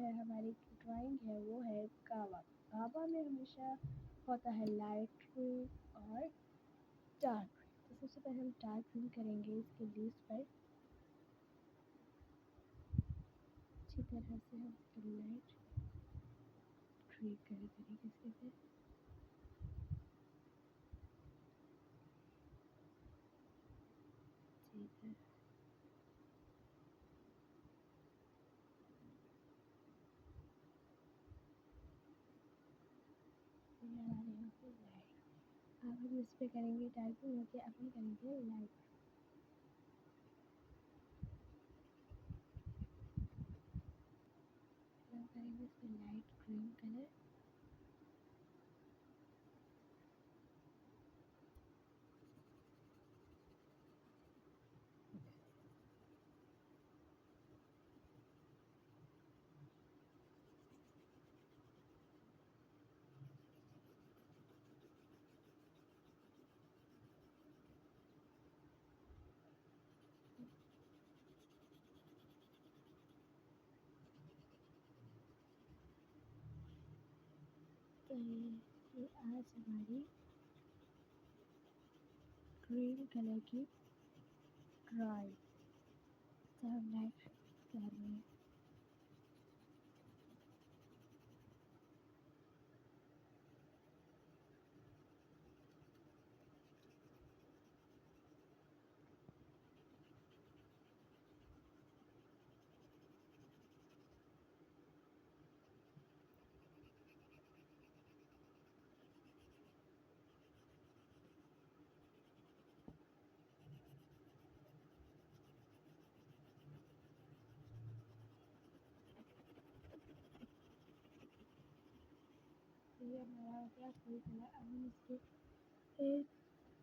है हमारी ड्राइंग है वो है गावा। गावा में हमेशा होता है लाइट ग्रीन और डार्क ग्रीन। तो सबसे पहले हम डार्क ग्रीन करेंगे इसके लीव्स पर। अच्छी तरह से हम इसकी लाइट ग्रीन करेंगे इसके पे। ठीक है, ये हमारे यहाँ पे लाइट। अब हम इस पे करेंगे डार्क ग्रीन होके अब हम करेंगे लाइट। हम करेंगे इस पे लाइट ग्रीन कलर। तो ये आज हमारी ग्रीन कलर की ड्राइंग। तो हम लाइट कर रहे हैं। ये हमारा हो गया फुल कलर। अब हम इसके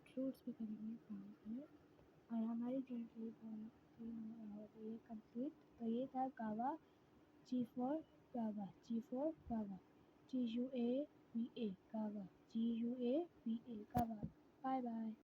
फ्रूट्स भी करेंगे ब्राउन कलर और हमारी ड्राइंग ये कंप्लीट। तो ये था गावा। G for guava, G for guava, GUAVA guava, GUAVA guava. Bye bye.